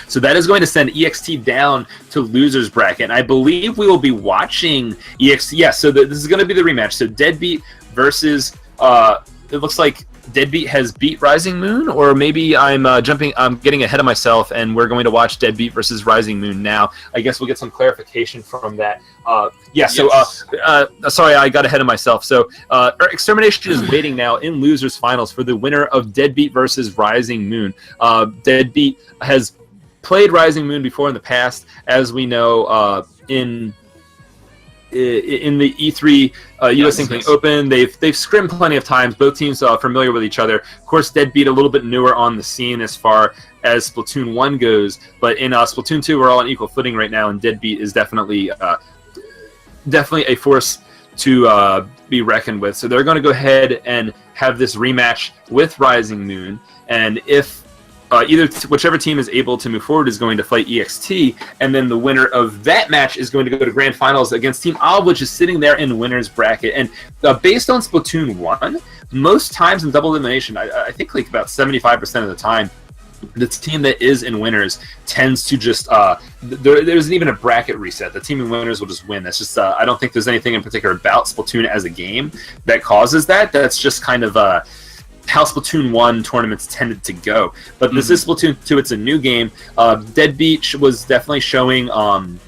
So that is going to send EXT down to losers bracket. And I believe we will be watching EXT. Yeah, so this is going to be the rematch. So Deadbeat versus, it looks like Deadbeat has beat Rising Moon, or maybe I'm getting ahead of myself, and we're going to watch Deadbeat versus Rising Moon now. I guess we'll get some clarification from that. Sorry, I got ahead of myself. So Extermination is waiting now in losers finals for the winner of Deadbeat versus Rising Moon. Deadbeat has played Rising Moon before in the past, as we know, in the E3 US Inkling Open. They've scrimmed plenty of times. Both teams are familiar with each other. Of course, Deadbeat a little bit newer on the scene as far as Splatoon 1 goes, but in Splatoon 2 we're all on equal footing right now, and Deadbeat is definitely a force to be reckoned with. So they're going to go ahead and have this rematch with Rising Moon, and if whichever team is able to move forward is going to fight EXT, and then the winner of that match is going to go to grand finals against Team Olive, which is sitting there in winner's bracket. And based on Splatoon 1, most times in double elimination, I think like about 75% of the time, the team that is in winners tends to just there isn't even a bracket reset. The team in winners will just win. That's just I don't think there's anything in particular about Splatoon as a game that causes that. That's just kind of how Splatoon 1 tournaments tended to go. But this is Splatoon 2. It's a new game. Deadbeat was definitely showing some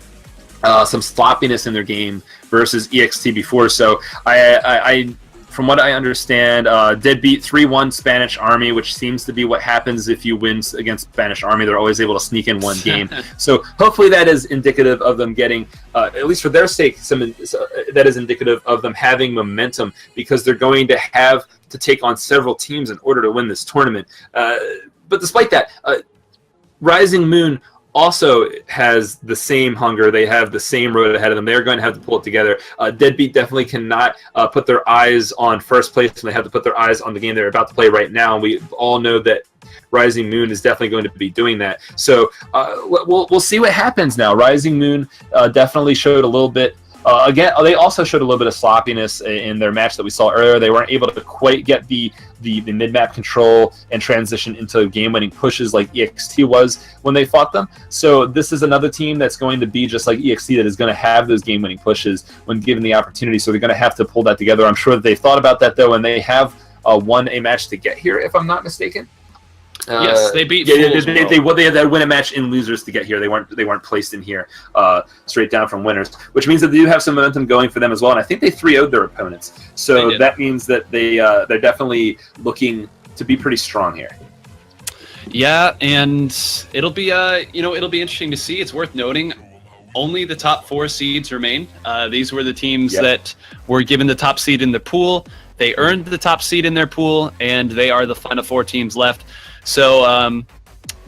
sloppiness in their game versus EXT before. So I from what I understand, Deadbeat 3-1 Spanish Army, which seems to be what happens if you win against Spanish Army. They're always able to sneak in one game. So hopefully that is indicative of them getting, at least for their sake, that is indicative of them having momentum, because they're going to have to take on several teams in order to win this tournament. But despite that, Rising Moon also has the same hunger. They have the same road ahead of them. They're going to have to pull it together. Deadbeat definitely cannot put their eyes on first place, and they have to put their eyes on the game they're about to play right now. And we all know that Rising Moon is definitely going to be doing that. So we'll see what happens now. Rising Moon definitely showed a little bit. Again, they also showed a little bit of sloppiness in their match that we saw earlier. They weren't able to quite get the mid-map control and transition into game-winning pushes like EXT was when they fought them. So this is another team that's going to be just like EXT, that is going to have those game-winning pushes when given the opportunity. So they're going to have to pull that together. I'm sure that they've thought about that, though, and they have won a match to get here, if I'm not mistaken. Yes, they beat. They had to win a match in losers to get here. They weren't placed in here straight down from winners, which means that they do have some momentum going for them as well. And I think they 3-0'd their opponents, so that means that they're definitely looking to be pretty strong here. Yeah, and it'll be it'll be interesting to see. It's worth noting, only the top 4 seeds remain. These were the teams that were given the top seed in their pool. They earned the top seed in their pool, and they are the final 4 teams left. So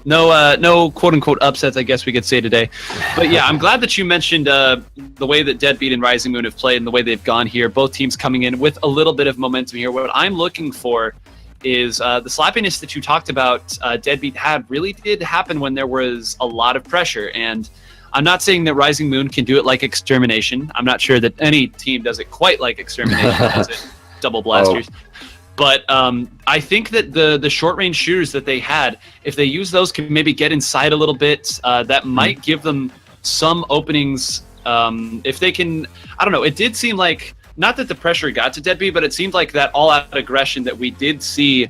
no quote-unquote upsets, I guess we could say today. But yeah, I'm glad that you mentioned the way that Deadbeat and Rising Moon have played and the way they've gone here. Both teams coming in with a little bit of momentum here. What I'm looking for is the sloppiness that you talked about. Deadbeat really did happen when there was a lot of pressure. And I'm not saying that Rising Moon can do it like Extermination. I'm not sure that any team does it quite like Extermination does it. Double blasters. Oh. But I think that the short-range shooters that they had, if they use those, can maybe get inside a little bit. That might give them some openings. If they can, I don't know. It did seem like, not that the pressure got to Deadbeat, but it seemed like that all-out aggression that we did see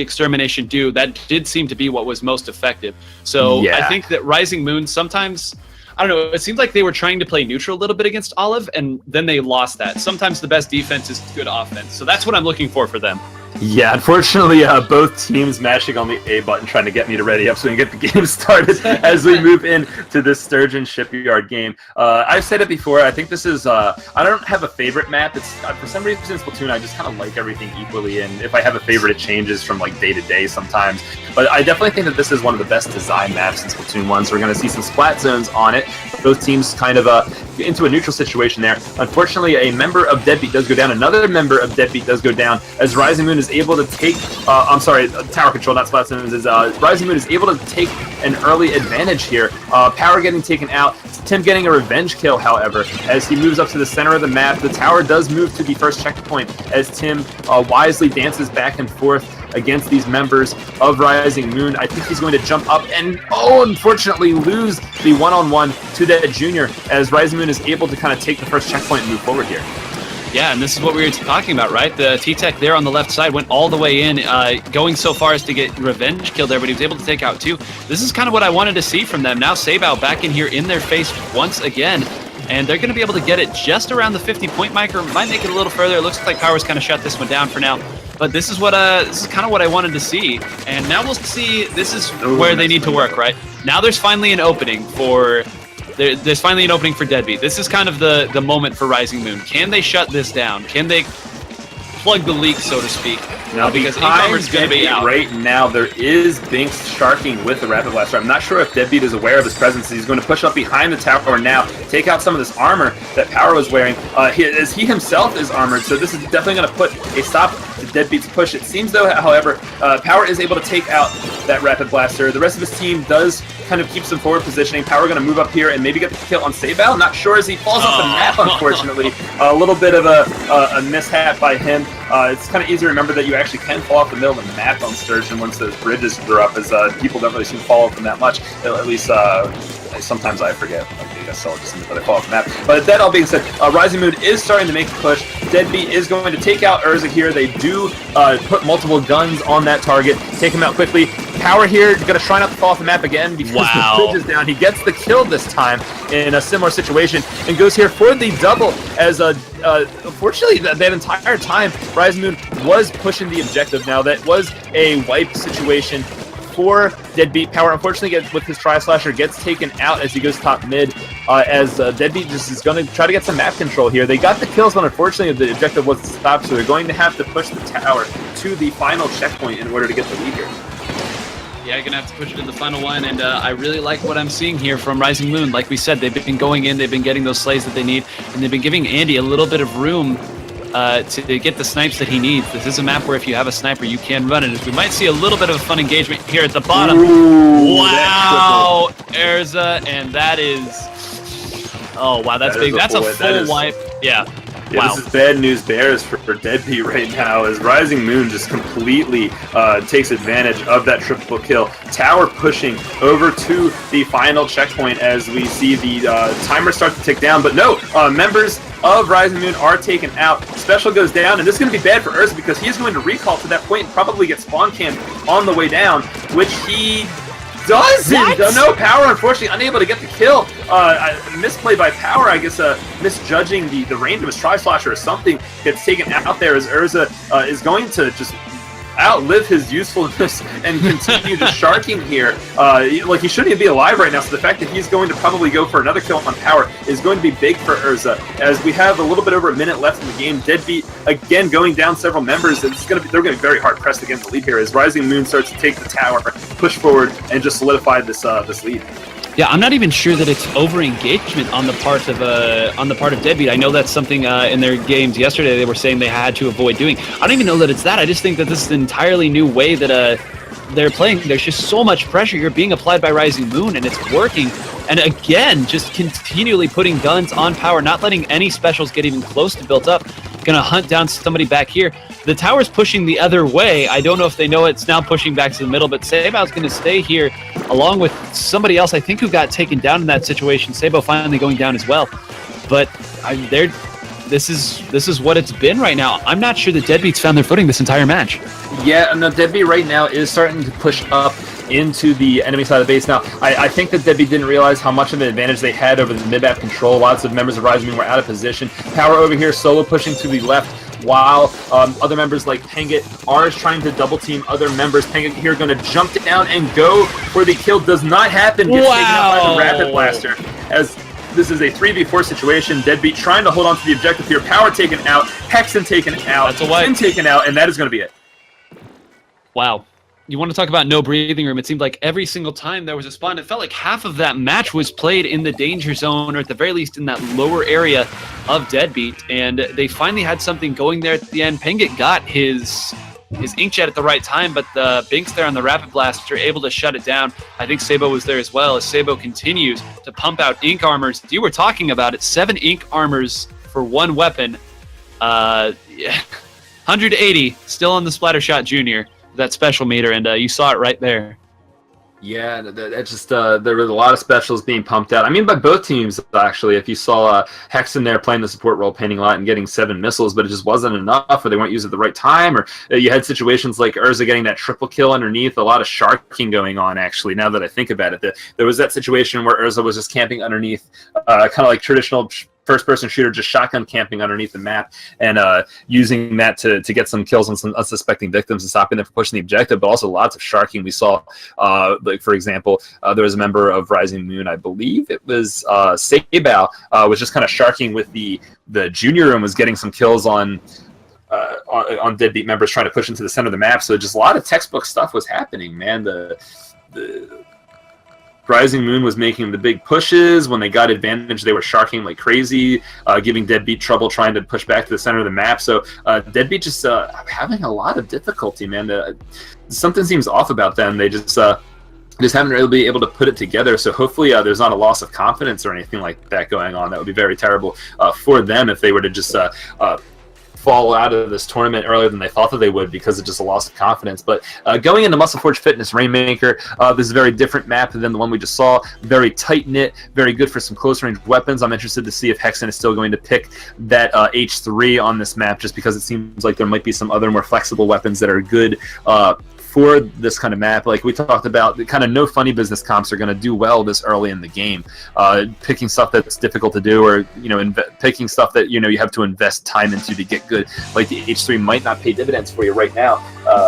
Extermination do, that did seem to be what was most effective. So I think that Rising Moon sometimes, I don't know, it seemed like they were trying to play neutral a little bit against Olive, and then they lost that. Sometimes the best defense is good offense. So that's what I'm looking for them. Yeah, unfortunately, both teams mashing on the A button, trying to get me to ready up so we can get the game started as we move into this Sturgeon Shipyard game. I've said it before. I think this is, I don't have a favorite map. It's for some reason in Splatoon, I just kind of like everything equally, and if I have a favorite, it changes from like day to day sometimes. But I definitely think that this is one of the best design maps in Splatoon 1, so we're going to see some Splat Zones on it. Both teams kind of into a neutral situation there. Unfortunately, a member of Deadbeat does go down. Another member of Deadbeat does go down as Rising Moon is able to take, tower control, not Splat Zones, is Rising Moon is able to take an early advantage here. Power getting taken out, Tim getting a revenge kill, however, as he moves up to the center of the map. The tower does move to the first checkpoint as Tim wisely dances back and forth against these members of Rising Moon. I think he's going to jump up and, unfortunately lose the one-on-one to that junior, as Rising Moon is able to kind of take the first checkpoint and move forward here. Yeah, and this is what we were talking about, right? The T-Tech there on the left side went all the way in, going so far as to get revenge kill there, but he was able to take out 2. This is kind of what I wanted to see from them. Now Sabao back in here in their face once again, and they're going to be able to get it just around the 50-point marker. Might make it a little further. It looks like Power's kind of shut this one down for now. But this is what this is kind of what I wanted to see. And now we'll see. This is where they need to work, right? Now there's finally an opening for there's finally an opening for Deadbeat. This is kind of the moment for Rising Moon. Can they shut this down? Can they plug the leak, so to speak? Now, because behind going to be out right now, there is Binks sharking with the Rapid Blaster. I'm not sure if Deadbeat is aware of his presence. He's going to push up behind the tower now, take out some of this armor that Power was wearing. He himself is armored, so this is definitely going to put a stop to Deadbeat's push. It seems, though, however, Power is able to take out that Rapid Blaster. The rest of his team does kind of keep some forward positioning. Power going to move up here and maybe get the kill on Sabao. Not sure as he falls off the map, unfortunately. A little bit of a mishap by him. It's kind of easy to remember that you actually can fall off the middle of the map on Sturgeon once those bridges grew up, as people don't really seem to fall off them that much. At least sometimes I forget. I guess I'll just admit that I fall off the map. But that all being said, Rising Moon is starting to make the push. Deadbeat is going to take out Urza here. They do put multiple guns on that target, take him out quickly. Power here going to try not to fall off the map again because the bridge is down. He gets the kill this time in a similar situation and goes here for the double, as unfortunately that entire time Rising Moon was pushing the objective. Now that was a wipe situation for Deadbeat. Power, unfortunately, with his Tri-Slasher, gets taken out as he goes top mid, as Deadbeat just is going to try to get some map control here. They got the kills, but unfortunately the objective was to stop, so they're going to have to push the tower to the final checkpoint in order to get the lead here. Yeah, you're going to have to push it in the final one, and I really like what I'm seeing here from Rising Moon. Like we said, they've been going in, they've been getting those slays that they need, and they've been giving Andy a little bit of room to get the snipes that he needs. This is a map where if you have a sniper, you can run it. We might see a little bit of a fun engagement here at the bottom. Ooh, wow, Urza, and that is... Oh, wow, that's big. That's a full wipe. Yeah. Yeah, wow. This is bad news bears for Deadbeat right now, as Rising Moon just completely takes advantage of that triple kill. Tower pushing over to the final checkpoint as we see the timer start to tick down, but no, members of Rising Moon are taken out. Special goes down, and this is going to be bad for Urza because he's going to recall to that point and probably get spawn camped on the way down, which he doesn't! No, Power, unfortunately, unable to get the kill. Misplay by Power, I guess, misjudging the range of his Tri-Slasher or something, gets taken out there as Urza is going to just outlive his usefulness and continue just sharking here. Like, he shouldn't even be alive right now, so the fact that he's going to probably go for another kill on Power is going to be big for Urza, as we have a little bit over a minute left in the game. Deadbeat, again, going down several members. They're going to be very hard-pressed against the lead here, as Rising Moon starts to take the tower, push forward, and just solidify this lead. Yeah, I'm not even sure that it's over-engagement on the part of Deadbeat. I know that's something in their games yesterday they were saying they had to avoid doing. I don't even know that it's that. I just think that this is an entirely new way that they're playing. There's just so much pressure here being applied by Rising Moon, and it's working. And again, just continually putting guns on Power, not letting any specials get even close to built up. Gonna hunt down somebody back here. The tower's pushing the other way. I don't know if they know it's now pushing back to the middle, but Sabao's gonna stay here along with somebody else, I think, who got taken down in that situation. Sabao finally going down as well. But this is what it's been right now. I'm not sure that Deadbeat's found their footing this entire match. Yeah, no, Deadbeat right now is starting to push up into the enemy side of the base. Now, I think that Deadbeat didn't realize how much of an advantage they had over the mid-map control. Lots of members of Rising Moon were out of position. Power over here solo pushing to the left, while other members like Pengit are trying to double team other members. Pengit here going to jump down and go for the kill. Does not happen. Gets taken out by the Rapid Blaster, as this is a 3v4 situation. Deadbeat trying to hold on to the objective here. Power taken out, Hexen taken out, Tim taken out, and that is going to be it. Wow. You want to talk about no breathing room. It seemed like every single time there was a spawn, it felt like half of that match was played in the danger zone, or at the very least in that lower area of Deadbeat. And they finally had something going there at the end. Pengit got his inkjet at the right time, but the Binks there on the Rapid Blaster able to shut it down. I think Sabao was there as well, as Sabao continues to pump out ink armors. You were talking about it, 7 ink armors for one weapon. Yeah. 180 still on the Splattershot Junior. that special meter, and you saw it right there. Yeah, that just there was a lot of specials being pumped out. I mean, by both teams actually. If you saw Hexen there playing the support role, painting a lot and getting 7 missiles, but it just wasn't enough, or they weren't used at the right time, or you had situations like Urza getting that triple kill underneath. A lot of sharking going on actually. Now that I think about it, there was that situation where Urza was just camping underneath, kind of like traditional first-person shooter, just shotgun camping underneath the map and using that to get some kills on some unsuspecting victims and stopping them from pushing the objective, but also lots of sharking. We saw, like for example, there was a member of Rising Moon, I believe it was Sabao, was just kind of sharking with the junior and was getting some kills on Deadbeat members trying to push into the center of the map. So just a lot of textbook stuff was happening, man. The Rising Moon was making the big pushes. When they got advantage, they were sharking like crazy, giving Deadbeat trouble trying to push back to the center of the map. So Deadbeat just having a lot of difficulty, man. Something seems off about them. They just haven't really been able to put it together. So hopefully there's not a loss of confidence or anything like that going on. That would be very terrible for them if they were to just fall out of this tournament earlier than they thought that they would because of just a loss of confidence. But going into Muscle Forge Fitness Rainmaker, this is a very different map than the one we just saw. Very tight-knit, very good for some close-range weapons. I'm interested to see if Hexen is still going to pick that H3 on this map, just because it seems like there might be some other more flexible weapons that are good for this kind of map. Like we talked about, the kind of no funny business comps are going to do well this early in the game. Picking stuff that's difficult to do, or picking stuff that you have to invest time into to get good, like the H3 might not pay dividends for you right now.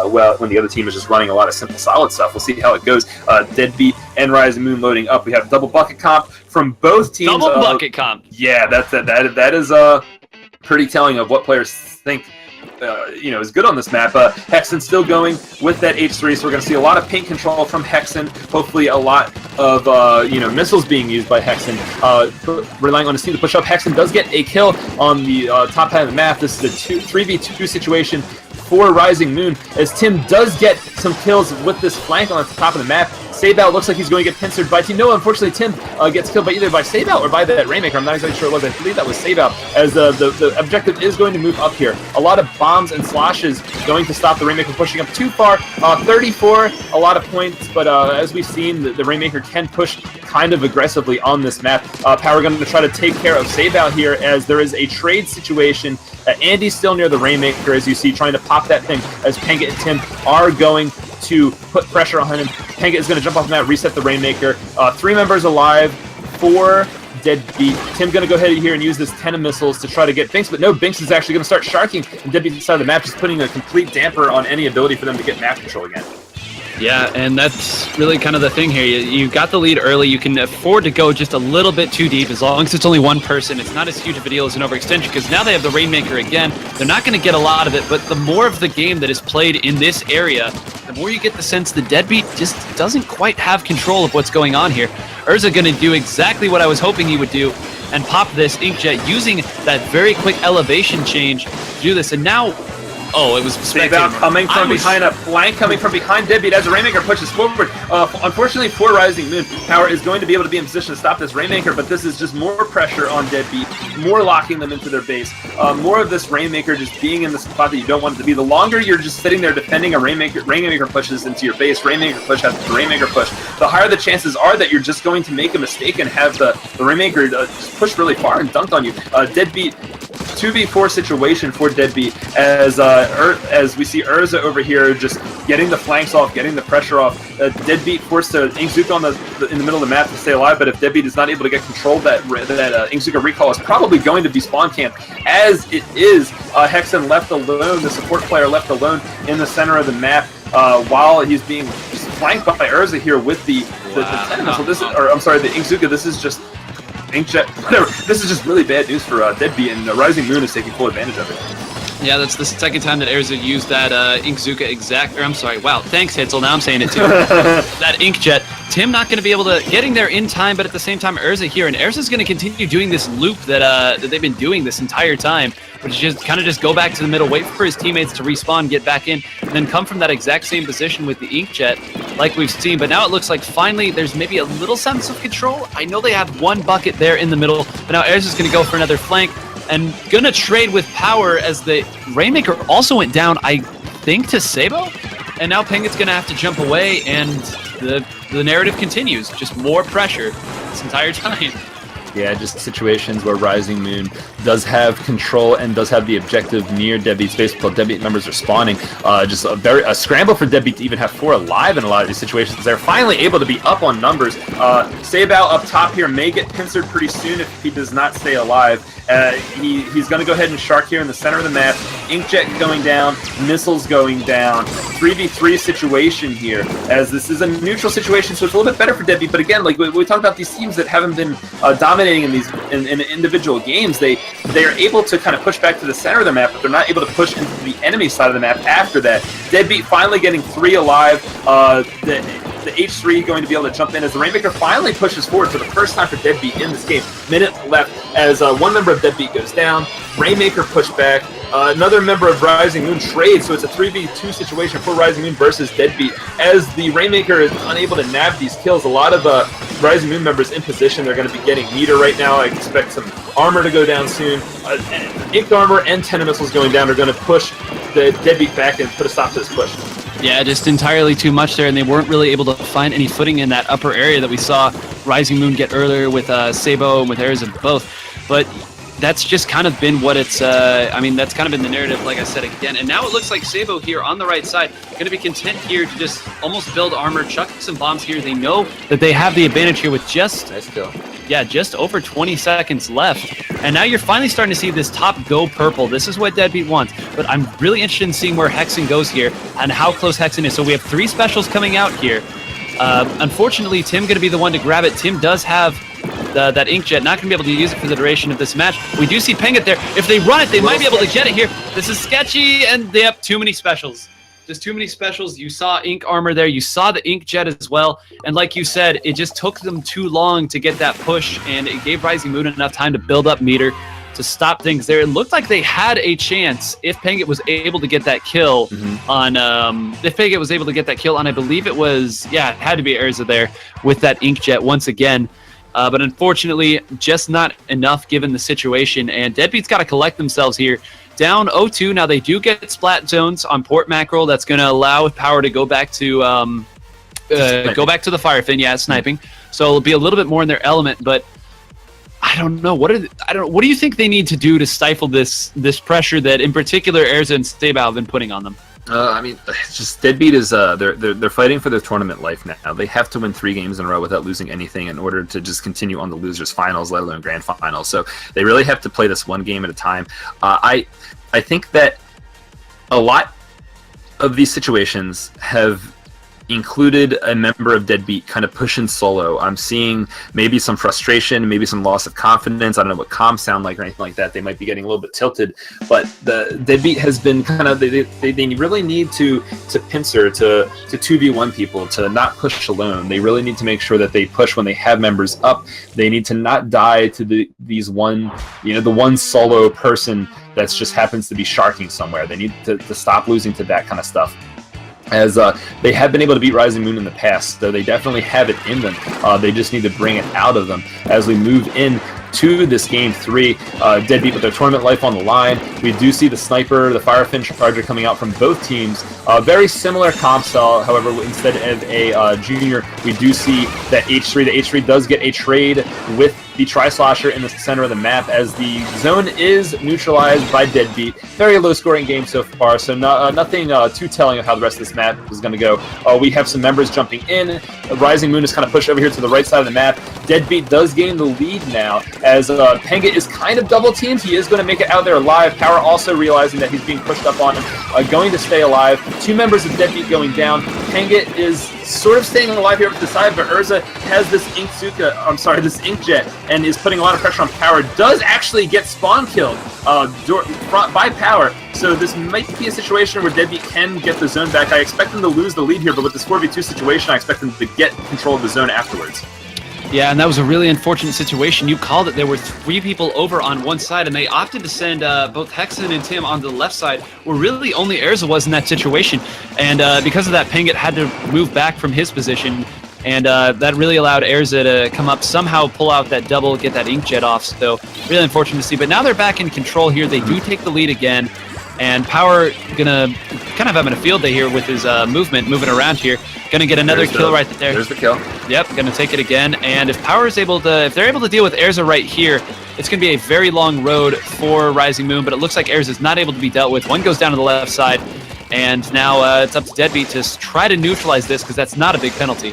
Well, when the other team is just running a lot of simple, solid stuff. We'll see how it goes. Deadbeat and Rising Moon loading up. We have double bucket comp from both teams. Double bucket comp. Yeah, that is pretty telling of what players think is good on this map. Hexen still going with that H3, so we're going to see a lot of paint control from Hexen. Hopefully a lot of missiles being used by Hexen. Relying on a C to push up. Hexen does get a kill on the top half of the map. This is a 3v2 situation for Rising Moon, as Tim does get some kills with this flank on the top of the map. Sabao looks like he's going to get pincered by Team. No, unfortunately, Tim gets killed by either by Sabao or by that Rainmaker. I'm not exactly sure it was. I believe that was Sabao, as the objective is going to move up here. A lot of bombs and sloshes going to stop the Rainmaker pushing up too far. 34, a lot of points, but as we've seen, the Rainmaker can push kind of aggressively on this map. Power going to try to take care of Sabao here, as there is a trade situation. Andy's still near the Rainmaker, as you see, trying to pop that thing, as Penga and Tim are going to put pressure on him. Penga is going to jump off the map, reset the Rainmaker. 3 members alive, 4 Deadbeat. Tim going to go ahead here and use this 10 of missiles to try to get Binks, but no, Binks is actually going to start sharking, and Deadbeat's side of the map, just putting a complete damper on any ability for them to get map control again. Yeah, and that's really kind of the thing here. You've got the lead early. You can afford to go just a little bit too deep. As long as it's only one person, it's not as huge of a deal as an overextension, because now they have the Rainmaker again. They're not going to get a lot of it, but the more of the game that is played in this area, the more you get the sense the Deadbeat just doesn't quite have control of what's going on here. Urza going to do exactly what I was hoping he would do and pop this Inkjet using that very quick elevation change to do this. And now... Oh, it was Sabao coming from behind, a flank coming from behind Deadbeat as the Rainmaker pushes forward. Unfortunately for Rising Moon, Power is going to be able to be in position to stop this Rainmaker, but this is just more pressure on Deadbeat, more locking them into their base, more of this Rainmaker just being in the spot that you don't want it to be. The longer you're just sitting there defending a Rainmaker pushes into your base, Rainmaker push after Rainmaker push, the higher the chances are that you're just going to make a mistake and have the Rainmaker just push really far and dunk on you. Deadbeat 2v4 situation for Deadbeat, as we see Urza over here just getting the flanks off, getting the pressure off. Deadbeat forced to Inkzuka in the middle of the map to stay alive, but if Deadbeat is not able to get control, that Inkzuka recall is probably going to be spawn camp, as it is. Hexen left alone, the support player left alone in the center of the map, while he's being just flanked by Urza here with the missile. The Inkzuka. This is just Inkjet, whatever. This is just really bad news for Deadbeat, and Rising Moon is taking full advantage of it. Yeah, that's the second time that Urza used that Inkzuka wow, thanks Hitzel, now I'm saying it too. That Inkjet. Tim not going to be able to getting there in time, but at the same time Urza here, and Urza's going to continue doing this loop that they've been doing this entire time, which is just kind of just go back to the middle, wait for his teammates to respawn, get back in, and then come from that exact same position with the Inkjet, like we've seen. But now it looks like finally there's maybe a little sense of control. I know they have one bucket there in the middle, but now Urza's going to go for another flank and gonna trade with Power, as the Rainmaker also went down, I think, to Sabao? and now Pengit's going to have to jump away, and the narrative continues. Just more pressure this entire time. Yeah, just situations where Rising Moon does have control and does have the objective near Deadbeat's base while Deadbeat members are spawning. Just a scramble for Deadbeat to even have 4 alive in a lot of these situations. They're finally able to be up on numbers. Sabao up top here may get pincered pretty soon if he does not stay alive. He's going to go ahead and shark here in the center of the map. Inkjet going down, missiles going down. 3v3 situation here, as this is a neutral situation, so it's a little bit better for Deadbeat. But again, like we talked about these teams that haven't been dominating in these in individual games, they are able to kind of push back to the center of the map, but they're not able to push into the enemy side of the map after that. Deadbeat finally getting 3 alive. The H3 going to be able to jump in as the Rainmaker finally pushes forward for the first time for Deadbeat in this game. Minute left as one member of Deadbeat goes down. Rainmaker pushed back. Another member of Rising Moon trades, so it's a 3v2 situation for Rising Moon versus Deadbeat. As the Rainmaker is unable to nab these kills, a lot of Rising Moon members in position. They're going to be getting meter right now. I expect some armor to go down soon. Ink armor and Tena missiles going down are going to push the Deadbeat back and put a stop to this push. Yeah, just entirely too much there, and they weren't really able to find any footing in that upper area that we saw Rising Moon get earlier with Sabo and with Erza both. But that's just kind of been what it's, I mean, that's kind of been the narrative, like I said again. And now it looks like Sabo here on the right side, going to be content here to just almost build armor, chuck some bombs here. They know that they have the advantage here with just, nice kill. Yeah, just over 20 seconds left. And now you're finally starting to see this top go purple. This is what Deadbeat wants. But I'm really interested in seeing where Hexen goes here and how close Hexen is. So we have 3 specials coming out here. Unfortunately, Tim going to be the one to grab it. Tim does have that Inkjet, not going to be able to use it for the duration of this match. We do see Pengit there. If they run it, they might be able to get it here. This is sketchy, and they have too many specials. Just too many specials. You saw Ink armor there. You saw the Inkjet as well. And like you said, it just took them too long to get that push, and it gave Rising Moon enough time to build up meter to stop things there. It looked like they had a chance if Pengit was able to get that kill on, if Pengit was able to get that kill on, I believe it was, yeah, it had to be Erza there with that Inkjet once again. But unfortunately, just not enough given the situation, and Deadbeat's got to collect themselves here. Down 0-2. Now they do get Splat Zones on Port Mackerel. That's going to allow Power to go back to go back to the Firefin. Yeah, sniping. So it'll be a little bit more in their element. But I don't know. What do you think they need to do to stifle this pressure that, in particular, Erza and Stabao have been putting on them? I mean, it's just Deadbeat is they're fighting for their tournament life now. They have to win 3 games in a row without losing anything in order to just continue on the losers finals, let alone grand finals. So they really have to play this one game at a time. I think that a lot of these situations have included a member of Deadbeat kind of pushing solo. I'm seeing maybe some frustration, maybe some loss of confidence. I don't know what comms sound like or anything like that. They might be getting a little bit tilted, but the Deadbeat has been kind of, they really need to pincer to 2v1 people, to not push alone. They really need to make sure that they push when they have members up. They need to not die to these one, the one solo person that just happens to be sharking somewhere. They need to stop losing to that kind of stuff, as they have been able to beat Rising Moon in the past, so they definitely have it in them. They just need to bring it out of them as we move in to this game 3. Deadbeat with their tournament life on the line. We do see the sniper, the Firefin Charger coming out from both teams. Very similar comp style, however, instead of a junior, we do see that H3. The H3 does get a trade with the Tri-Slosher in the center of the map, as the zone is neutralized by Deadbeat. Very low-scoring game so far, so nothing too telling of how the rest of this map is going to go. We have some members jumping in. Rising Moon is kind of pushed over here to the right side of the map. Deadbeat does gain the lead now, as Pengit is kind of double-teamed. He is going to make it out there alive. Power also realizing that he's being pushed up on him, going to stay alive. 2 members of Deadbeat going down. Pengit is sort of staying alive here to the side, but Erza has this this Inkjet, and is putting a lot of pressure on Power. Does actually get spawn killed by Power, so this might be a situation where Deadbeat can get the zone back. I expect them to lose the lead here, but with this 4v2 situation, I expect them to get control of the zone afterwards. Yeah, and that was a really unfortunate situation. You called it. There were 3 people over on one side, and they opted to send both Hexen and Tim on the left side, where really only Erza was in that situation. And because of that, Pengit had to move back from his position, and that really allowed Erza to come up, somehow pull out that double, get that Inkjet off. So really unfortunate to see. But now they're back in control here. They do take the lead again. And Power gonna kind of having a field day here with his moving around here. Gonna get another kill right there. There's the kill. Yep, gonna take it again. And if Power is able to, if they're able to deal with Erza right here, it's gonna be a very long road for Rising Moon. But it looks like Erza is not able to be dealt with. One goes down to the left side, and now it's up to Deadbeat to try to neutralize this because that's not a big penalty.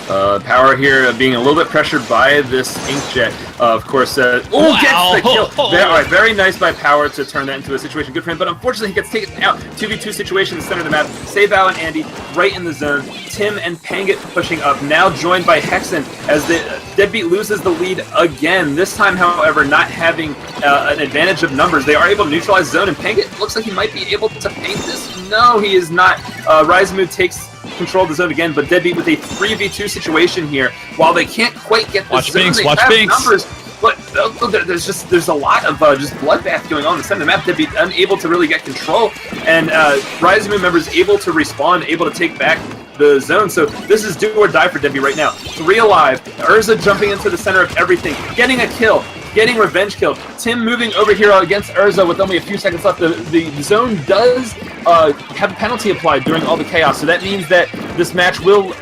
Power here being a little bit pressured by this Inkjet. Of course, gets the kill. Very nice by Power to turn that into a situation good for him, but unfortunately he gets taken out. 2v2 situation in the center of the map. Sabao and Andy right in the zone. Tim and Panget pushing up, now joined by Hexen as the Deadbeat loses the lead again. This time, however, not having an advantage of numbers. They are able to neutralize zone, and Panget looks like he might be able to paint this. No, he is not. Rising Moon takes control of the zone again, but Deadbeat with a 3v2 situation here. While they can't quite get the zone, they have numbers, but there's a lot of just bloodbath going on in the center of the map. Deadbeat unable to really get control, and Rising Moon members able to respond, able to take back the zone. So this is do or die for Deadbeat right now. 3 alive. Urza jumping into the center of everything, getting a kill, getting revenge kill. Tim moving over here against Urza with only a few seconds left. The zone does have a penalty applied during all the chaos, so that means that this match will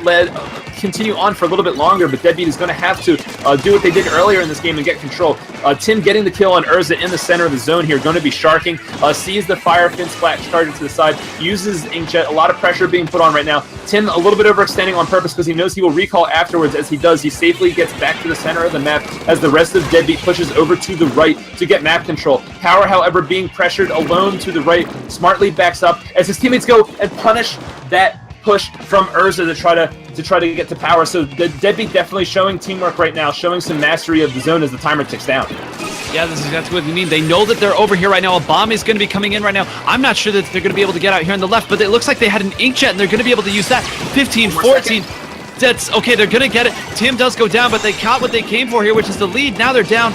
continue on for a little bit longer, but Deadbeat is going to have to do what they did earlier in this game and get control. Tim getting the kill on Urza in the center of the zone here, going to be sharking, sees the fire fin splat charging to the side, uses Inkjet, a lot of pressure being put on right now. Tim a little bit overextending on purpose because he knows he will recall afterwards. As he does, he safely gets back to the center of the map as the rest of Deadbeat pushes over to the right to get map control. Power, however, being pressured alone to the right, smartly backs up as his teammates go and punish that push from Urza to try to get to Power. So the Deadbeat definitely showing teamwork right now, showing some mastery of the zone as the timer ticks down. Yeah, that's what we mean. They know that they're over here right now. A bomb is going to be coming in right now. I'm not sure that they're going to be able to get out here on the left, but it looks like they had an Inkjet, and they're going to be able to use that. 15, 14. That's okay. They're going to get it. Tim does go down, but they caught what they came for here, which is the lead. Now they're down.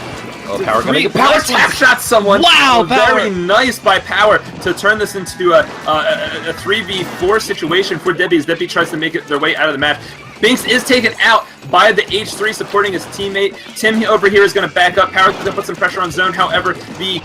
Power going to get Power tap shot someone. Wow, Power. Very nice by Power to turn this into a 3v4 situation for Deadbeat as Deadbeat tries to make it their way out of the match. Binks is taken out by the H3 supporting his teammate. Tim over here is going to back up. Power's going to put some pressure on zone. However, the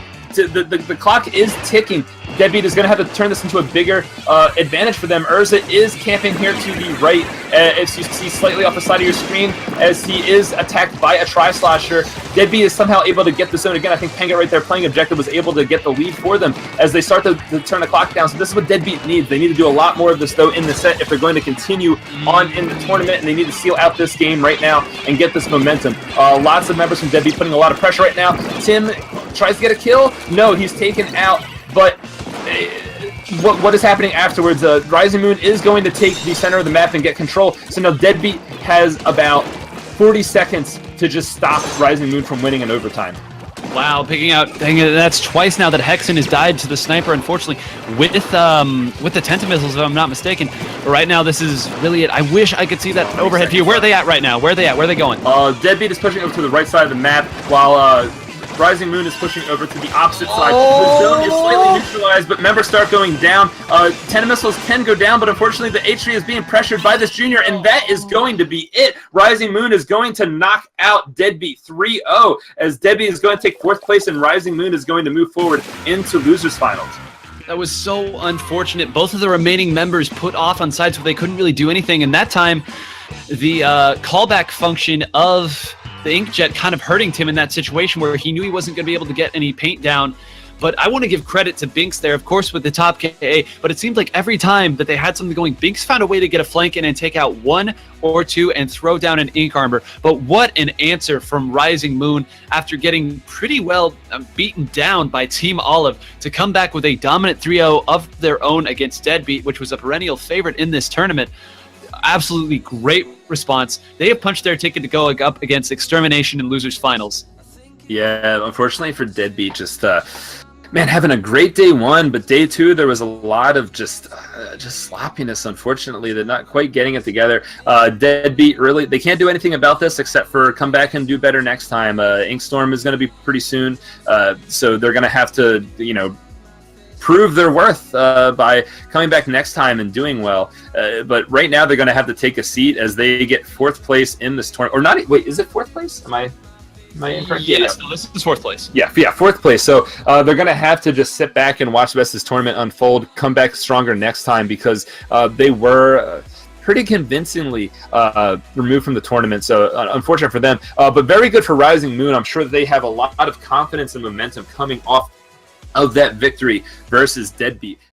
clock is ticking. Deadbeat is going to have to turn this into a bigger advantage for them. Urza is camping here to the right, as you see slightly off the side of your screen, as he is attacked by a Tri-Slasher. Deadbeat is somehow able to get the zone again. I think Panget right there playing objective was able to get the lead for them as they start to turn the clock down. So this is what Deadbeat needs. They need to do a lot more of this, though, in the set if they're going to continue on in the tournament, and they need to seal out this game right now and get this momentum. Lots of members from Deadbeat putting a lot of pressure right now. Tim tries to get a kill. No, he's taken out, but what is happening afterwards? Rising Moon is going to take the center of the map and get control. So now Deadbeat has about 40 seconds to just stop Rising Moon from winning in overtime. Wow, picking out, dang it, that's twice now that Hexen has died to the sniper, unfortunately, with the Tenta missiles, if I'm not mistaken. But right now, this is really it. I wish I could see that overhead view. Where are they at right now? Where are they at? Where are they going? Deadbeat is pushing over to the right side of the map, while Rising Moon is pushing over to the opposite side. The zone is slightly neutralized, but members start going down. Tenta missiles can go down, but unfortunately the H3 is being pressured by this junior, and that is going to be it. Rising Moon is going to knock out Deadbeat 3-0, as Deadbeat is going to take 4th place, and Rising Moon is going to move forward into losers finals. That was so unfortunate. Both of the remaining members put off on sides where they couldn't really do anything, and that time the callback function of the Inkjet kind of hurting Tim in that situation where he knew he wasn't going to be able to get any paint down. But I want to give credit to Binks there, of course, with the top KA, but it seemed like every time that they had something going, Binks found a way to get a flank in and take out 1 or 2 and throw down an Ink Armor. But what an answer from Rising Moon after getting pretty well beaten down by Team Olive to come back with a dominant 3-0 of their own against Deadbeat, which was a perennial favorite in this tournament. Absolutely great response. They have punched their ticket to go up against Extermination in Losers Finals. Yeah, unfortunately for Deadbeat, just man, having a great day 1, but day 2 there was a lot of just sloppiness. Unfortunately, they're not quite getting it together. Deadbeat really, they can't do anything about this except for come back and do better next time. Inkstorm is going to be pretty soon, so they're going to have to, prove their worth by coming back next time and doing well. But right now they're going to have to take a seat as they get 4th place in this tournament. Or not? Wait, is it 4th place? Am I? Am I incorrect? Yes, no, this is fourth place. Yeah, fourth place. So they're going to have to just sit back and watch the rest of this tournament unfold, come back stronger next time, because they were pretty convincingly removed from the tournament. So unfortunate for them, but very good for Rising Moon. I'm sure that they have a lot of confidence and momentum coming off of that victory versus Deadbeat.